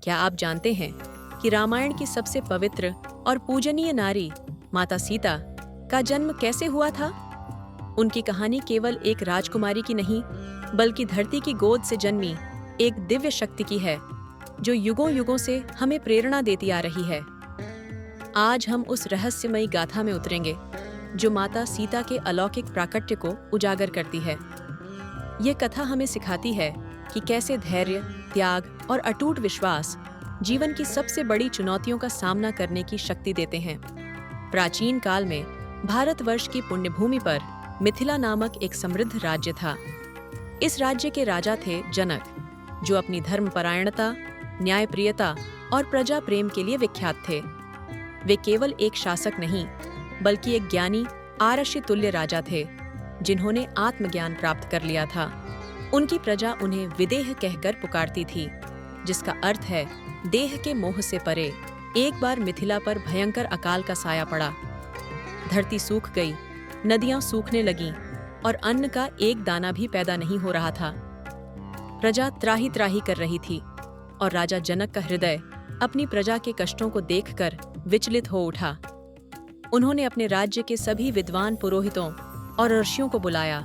क्या आप जानते हैं कि रामायण की सबसे पवित्र और पूजनीय नारी माता सीता का जन्म कैसे हुआ था? उनकी कहानी केवल एक राजकुमारी की नहीं, बल्कि धरती की गोद से जन्मी एक दिव्य शक्ति की है, जो युगों युगों से हमें प्रेरणा देती आ रही है। आज हम उस रहस्यमयी गाथा में उतरेंगे, जो माता सीता के अलौकिक प्राकट्य को उजागर करती है। ये कथा हमें सिखाती है कि कैसे धैर्य, त्याग और अटूट विश्वास जीवन की सबसे बड़ी चुनौतियों का सामना करने की शक्ति देते हैं। प्राचीन काल में भारतवर्ष की पुण्यभूमि पर मिथिला नामक एक समृद्ध राज्य था। इस राज्य के राजा थे जनक, जो अपनी धर्मपरायणता, न्यायप्रियता और प्रजा प्रेम के लिए विख्यात थे। वे केवल एक शासक नहीं, बल्कि एक ज्ञानी, आरष्य तुल्य राजा थे, जिन्होंने आत्मज्ञान प्राप्त कर लिया था। उनकी प्रजा उन्हें विदेह कहकर पुकारती थी, जिसका अर्थ है देह के मोह से परे। एक बार मिथिला पर भयंकर अकाल का साया पड़ा। धरती सूख गई, नदियां सूखने लगीं और अन्न का एक दाना भी पैदा नहीं हो रहा था। प्रजा त्राही त्राही कर रही थी और राजा जनक का हृदय अपनी प्रजा के कष्टों को देखकर विचलित हो उठा। उन्होंने अपने राज्य के सभी विद्वान पुरोहितों और ऋषियों को बुलाया,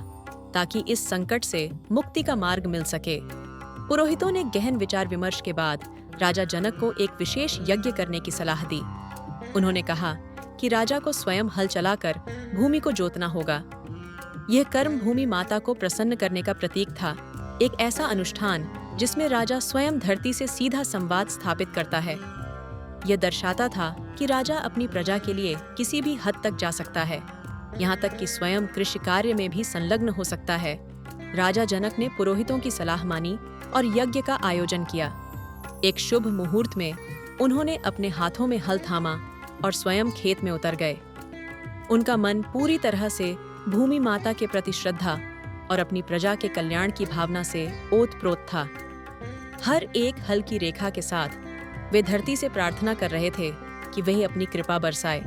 ताकि इस संकट से मुक्ति का मार्ग मिल सके। पुरोहितों ने गहन विचार विमर्श के बाद राजा जनक को एक विशेष यज्ञ करने की सलाह दी। उन्होंने कहा कि राजा को स्वयं हल चलाकर भूमि को जोतना होगा। यह कर्म भूमि माता को प्रसन्न करने का प्रतीक था, एक ऐसा अनुष्ठान जिसमें राजा स्वयं धरती से सीधा संवाद स्थापित करता है। यह दर्शाता था कि राजा अपनी प्रजा के लिए किसी भी हद तक जा सकता है, यहाँ तक कि स्वयं कृषि कार्य में भी संलग्न हो सकता है। राजा जनक ने पुरोहितों की सलाह मानी और यज्ञ का आयोजन किया। एक शुभ मुहूर्त में उन्होंने अपने हाथों में हल थामा और स्वयं खेत में उतर गए। उनका मन पूरी तरह से भूमि माता के प्रति श्रद्धा और अपनी प्रजा के कल्याण की भावना से ओतप्रोत था। हर एक हल की रेखा के साथ वे धरती से प्रार्थना कर रहे थे कि वह अपनी कृपा बरसाए।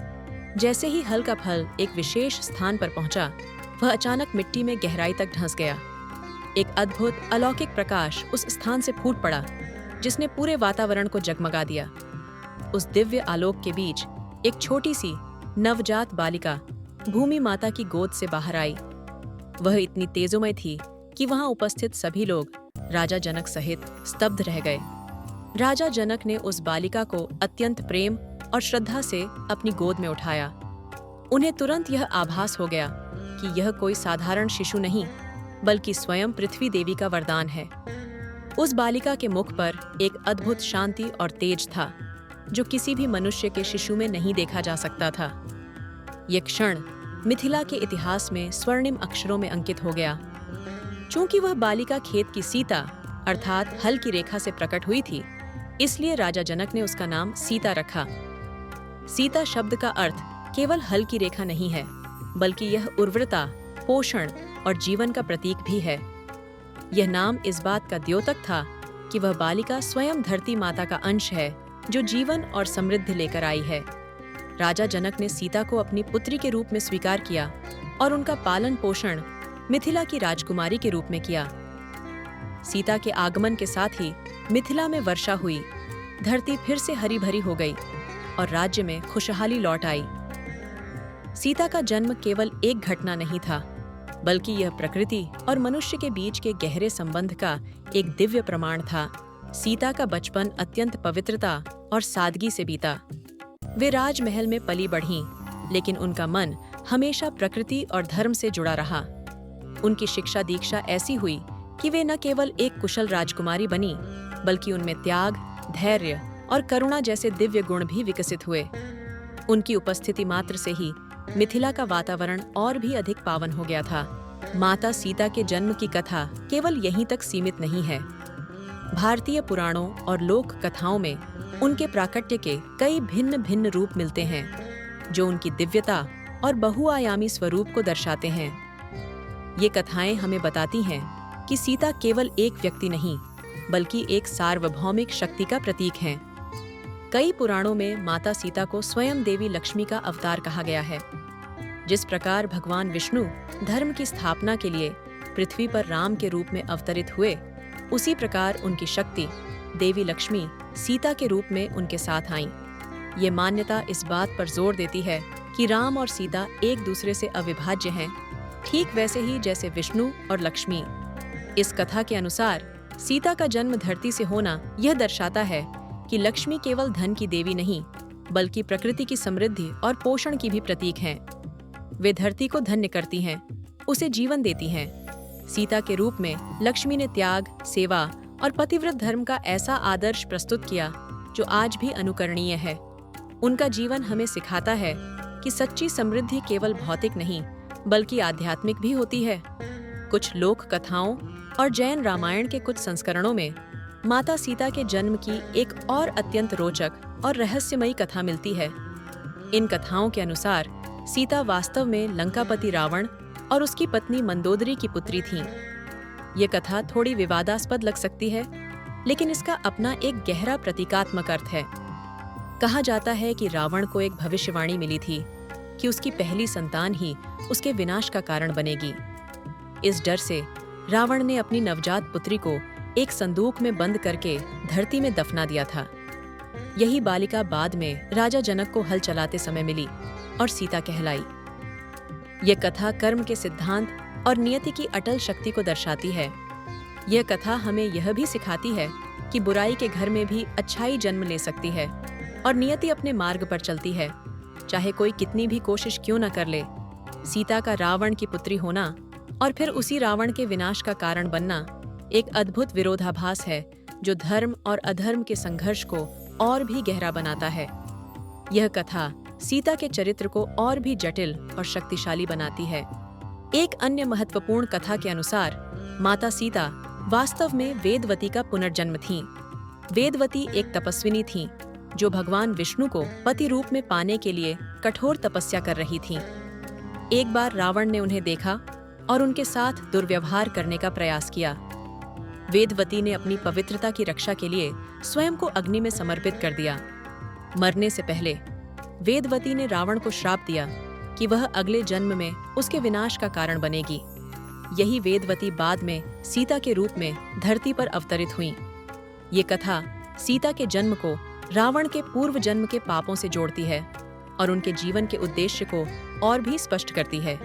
जैसे ही हल का फल एक विशेष स्थान पर पहुंचा, वह अचानक मिट्टी में गहराई तक धंस गया। एक अद्भुत अलौकिक प्रकाश उस स्थान से फूट पड़ा, जिसने पूरे वातावरण को जगमगा दिया। उस दिव्य आलोक के बीच एक छोटी सी नवजात बालिका भूमि माता की गोद से बाहर आई। वह इतनी तेजोमय थी कि वहां उपस्थित सभी लोग राजा जनक सहित स्तब्ध रह गए। राजा जनक ने उस बालिका को अत्यंत प्रेम और श्रद्धा से अपनी गोद में उठाया। उन्हें तुरंत यह आभास हो गया कि यह कोई साधारण शिशु नहीं, बल्कि स्वयं पृथ्वी देवी का वरदान है। उस बालिका के मुख पर एक अद्भुत शांति और तेज था, जो किसी भी मनुष्य के शिशु में नहीं देखा जा सकता था। यह क्षण मिथिला के इतिहास में स्वर्णिम अक्षरों में अंकित हो गया। चूंकि वह बालिका खेत की सीता अर्थात हल की रेखा से प्रकट हुई थी, इसलिए राजा जनक ने उसका नाम सीता रखा। सीता शब्द का अर्थ केवल हल की रेखा नहीं है, बल्कि यह उर्वरता, पोषण और जीवन का प्रतीक भी है। यह नाम इस बात का द्योतक था कि वह बालिका स्वयं धरती माता का अंश है, जो जीवन और समृद्धि लेकर आई है। राजा जनक ने सीता को अपनी पुत्री के रूप में स्वीकार किया और उनका पालन पोषण मिथिला की राजकुमारी के रूप में किया। सीता के आगमन के साथ ही मिथिला में वर्षा हुई, धरती फिर से हरी भरी हो गई और राज्य में खुशहाली लौट आई। सीता का जन्म केवल एक घटना नहीं था, बल्कि यह प्रकृति और मनुष्य के बीच के गहरे संबंध का एक दिव्य प्रमाण था। सीता का बचपन अत्यंत पवित्रता और सादगी से बीता। वे राजमहल में पली बढ़ीं, लेकिन उनका मन हमेशा प्रकृति और धर्म से जुड़ा रहा। उनकी शिक्षा दीक्षा ऐसी हुई कि वे न केवल एक कुशल राजकुमारी बनी, बल्कि उनमें त्याग, धैर्य और करुणा जैसे दिव्य गुण भी विकसित हुए। उनकी उपस्थिति मात्र से ही मिथिला का वातावरण और भी अधिक पावन हो गया था। माता सीता के जन्म की कथा केवल यहीं तक सीमित नहीं है। भारतीय पुराणों और लोक कथाओं में उनके प्राकट्य के कई भिन्न भिन्न रूप मिलते हैं, जो उनकी दिव्यता और बहुआयामी स्वरूप को दर्शाते हैं। ये कथाएं हमें बताती हैं कि सीता केवल एक व्यक्ति नहीं, बल्कि एक सार्वभौमिक शक्ति का प्रतीक हैं। कई पुराणों में माता सीता को स्वयं देवी लक्ष्मी का अवतार कहा गया है। जिस प्रकार भगवान विष्णु धर्म की स्थापना के लिए पृथ्वी पर राम के रूप में अवतरित हुए, उसी प्रकार उनकी शक्ति देवी लक्ष्मी सीता के रूप में उनके साथ आईं। ये मान्यता इस बात पर जोर देती है कि राम और सीता एक दूसरे से अविभाज्य हैं, ठीक वैसे ही जैसे विष्णु और लक्ष्मी। इस कथा के अनुसार सीता का जन्म धरती से होना यह दर्शाता है कि लक्ष्मी केवल धन की देवी नहीं, बल्कि प्रकृति की समृद्धि और पोषण की भी प्रतीक हैं। वे धरती को धन्य करती हैं, उसे जीवन देती हैं। सीता के रूप में लक्ष्मी ने त्याग, सेवा और पतिव्रत धर्म का ऐसा आदर्श प्रस्तुत किया जो आज भी अनुकरणीय है। उनका जीवन हमें सिखाता है कि सच्ची समृद्धि केवल भौतिक नहीं, बल्कि आध्यात्मिक भी होती है। कुछ लोक कथाओं और जैन रामायण के कुछ संस्करणों में माता सीता के जन्म की एक और अत्यंत रोचक और रहस्यमयी कथा मिलती है। इन कथाओं के अनुसार सीता वास्तव में लंकापति रावण और उसकी पत्नी मंदोदरी की पुत्री थीं। ये कथा थोड़ी विवादास्पद लग सकती है, लेकिन इसका अपना एक गहरा प्रतीकात्मक अर्थ है। कहा जाता है कि रावण को एक भविष्यवाणी मिली थी कि उसकी पहली संतान ही उसके विनाश का कारण बनेगी। इस डर से रावण ने अपनी नवजात पुत्री को एक संदूक में बंद करके धरती में दफना दिया था। यही बालिका बाद में राजा जनक को हल चलाते समय मिली और सीता कहलाई। यह कथा कर्म के सिद्धांत और नियति की अटल शक्ति को दर्शाती है। यह कथा हमें यह भी सिखाती है कि बुराई के घर में भी अच्छाई जन्म ले सकती है और नियति अपने मार्ग पर चलती है, चाहे कोई कितनी भी कोशिश क्यों न कर ले। सीता का रावण की पुत्री होना और फिर उसी रावण के विनाश का कारण बनना एक अद्भुत विरोधाभास है जो धर्म और अधर्म के संघर्ष को और भी गहरा बनाता है। यह कथा सीता के चरित्र को और भी जटिल और शक्तिशाली बनाती है। एक अन्य महत्वपूर्ण कथा के अनुसार माता सीता वास्तव में वेदवती का पुनर्जन्म थीं। वेदवती एक तपस्विनी थीं जो भगवान विष्णु को पति रूप में पाने के लिए कठोर तपस्या कर रही थीं। एक बार रावण ने उन्हें देखा और उनके साथ दुर्व्यवहार करने का प्रयास किया। वेदवती ने अपनी पवित्रता की रक्षा के लिए स्वयं को अग्नि में समर्पित कर दिया। मरने से पहले वेदवती ने रावण को श्राप दिया कि वह अगले जन्म में उसके विनाश का कारण बनेगी। यही वेदवती बाद में सीता के रूप में धरती पर अवतरित हुईं। ये कथा सीता के जन्म को रावण के पूर्व जन्म के पापों से जोड़ती है और उनके जीवन के उद्देश्य को और भी स्पष्ट करती है।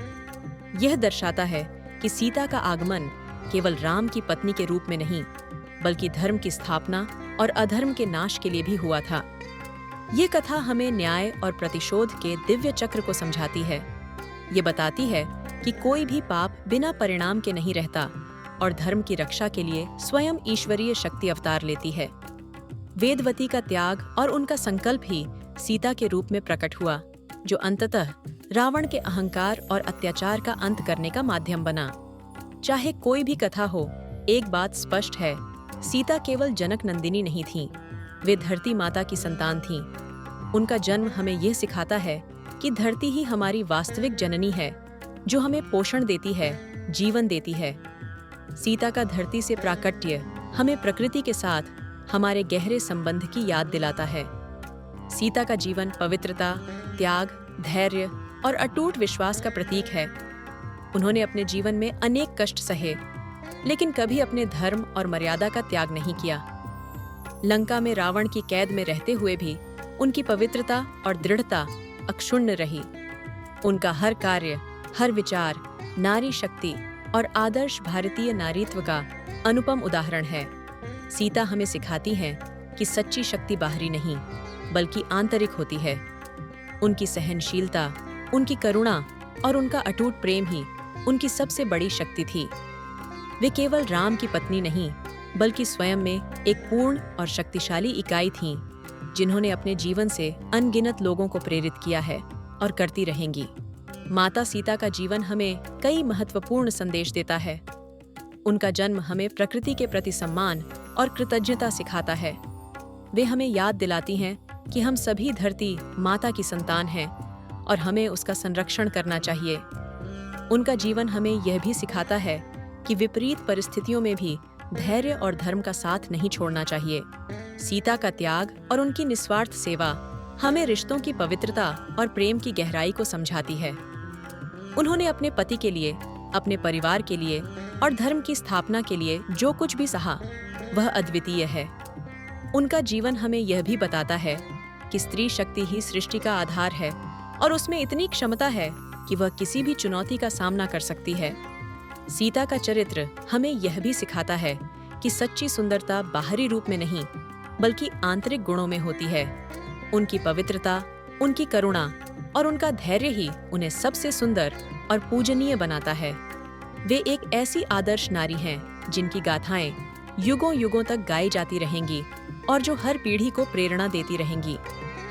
यह दर्शाता है कि सीता का आगमन केवल राम की पत्नी के रूप में नहीं, बल्कि धर्म की स्थापना और अधर्म के नाश के लिए भी हुआ था। ये कथा हमें न्याय और प्रतिशोध के दिव्य चक्र को समझाती है। ये बताती है कि कोई भी पाप बिना परिणाम के नहीं रहता और धर्म की रक्षा के लिए स्वयं ईश्वरीय शक्ति अवतार लेती है। वेदवती का त्याग और उनका संकल्प ही सीता के रूप में प्रकट हुआ, जो अंततः रावण के अहंकार और अत्याचार का अंत करने का माध्यम बना। चाहे कोई भी कथा हो, एक बात स्पष्ट है, सीता केवल जनक नंदिनी नहीं थीं, वे धरती माता की संतान थीं। उनका जन्म हमें यह सिखाता है कि धरती ही हमारी वास्तविक जननी है, जो हमें पोषण देती है, जीवन देती है। सीता का धरती से प्राकट्य हमें प्रकृति के साथ हमारे गहरे संबंध की याद दिलाता है। सीता का जीवन पवित्रता, त्याग, धैर्य और अटूट विश्वास का प्रतीक है। उन्होंने अपने जीवन में अनेक कष्ट सहे, लेकिन कभी अपने धर्म और मर्यादा का त्याग नहीं किया। लंका में रावण की कैद में रहते हुए भी उनकी पवित्रता और दृढ़ता अक्षुण्ण रही। उनका हर कार्य, हर विचार नारी शक्ति और आदर्श भारतीय नारीत्व का अनुपम उदाहरण है। सीता हमें सिखाती हैं कि सच्ची शक्ति बाहरी नहीं, बल्कि आंतरिक होती है। उनकी सहनशीलता, उनकी करुणा और उनका अटूट प्रेम ही उनकी सबसे बड़ी शक्ति थी। वे केवल राम की पत्नी नहीं, बल्कि स्वयं में एक पूर्ण और शक्तिशाली इकाई थीं, जिन्होंने अपने जीवन से अनगिनत लोगों को प्रेरित किया है और करती रहेंगी। माता सीता का जीवन हमें कई महत्वपूर्ण संदेश देता है। उनका जन्म हमें प्रकृति के प्रति सम्मान और कृतज्ञता सिखाता है। वे हमें याद दिलाती हैं कि हम सभी धरती माता की संतान हैं और हमें उसका संरक्षण करना चाहिए। उनका जीवन हमें यह भी सिखाता है कि विपरीत परिस्थितियों में भी धैर्य और धर्म का साथ नहीं छोड़ना चाहिए। सीता का त्याग और उनकी निस्वार्थ सेवा हमें रिश्तों की पवित्रता और प्रेम की गहराई को समझाती है। उन्होंने अपने पति के लिए, अपने परिवार के लिए और धर्म की स्थापना के लिए जो कुछ भी सहा, वह अद्वितीय है। उनका जीवन हमें यह भी बताता है कि स्त्री शक्ति ही सृष्टि का आधार है और उसमें इतनी क्षमता है कि वह किसी भी चुनौती का सामना कर सकती है। सीता का चरित्र हमें यह भी सिखाता है कि सच्ची सुंदरता बाहरी रूप में नहीं बल्कि आंतरिक गुणों में होती है। उनकी पवित्रता, उनकी करुणा और उनका धैर्य ही उन्हें सबसे सुंदर और पूजनीय बनाता है। वे एक ऐसी आदर्श नारी हैं जिनकी गाथाएं युगों युगों तक गाई जाती रहेंगी और जो हर पीढ़ी को प्रेरणा देती रहेंगी।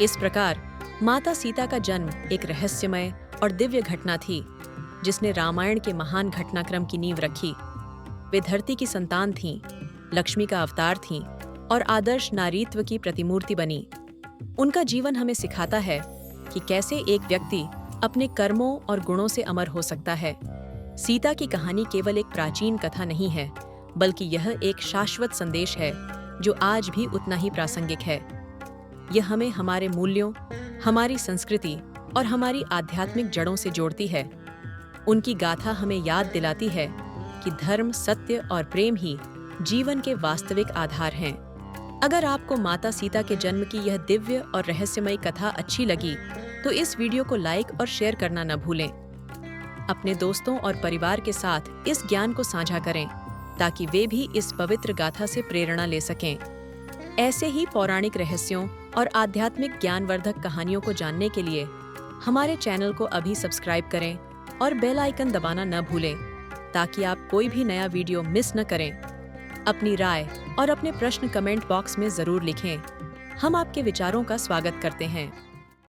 इस प्रकार माता सीता का जन्म एक रहस्यमय और दिव्य घटना थी जिसने रामायण के महान घटनाक्रम की नींव रखी। वे धरती की संतान थीं, लक्ष्मी का अवतार थीं और आदर्श नारीत्व की प्रतिमूर्ति बनी। उनका जीवन हमें सिखाता है कि कैसे एक व्यक्ति अपने कर्मों और गुणों से अमर हो सकता है। सीता की कहानी केवल एक प्राचीन कथा नहीं है, बल्कि यह एक शाश्वत संदेश है जो आज भी उतना ही प्रासंगिक है। यह हमें हमारे मूल्यों, हमारी संस्कृति और हमारी आध्यात्मिक जड़ों से जोड़ती है। उनकी गाथा हमें याद दिलाती है कि धर्म, सत्य और प्रेम ही जीवन के वास्तविक आधार हैं। अगर आपको माता सीता के जन्म की यह दिव्य और रहस्यमयी कथा अच्छी लगी तो इस वीडियो को लाइक और शेयर करना न भूलें। अपने दोस्तों और परिवार के साथ इस ज्ञान को साझा करें ताकि वे भी इस पवित्र गाथा से प्रेरणा ले सकें। ऐसे ही पौराणिक रहस्यों और आध्यात्मिक ज्ञानवर्धक कहानियों को जानने के लिए हमारे चैनल को अभी सब्सक्राइब करें और बेल आइकन दबाना न भूलें ताकि आप कोई भी नया वीडियो मिस न करें। अपनी राय और अपने प्रश्न कमेंट बॉक्स में जरूर लिखें। हम आपके विचारों का स्वागत करते हैं।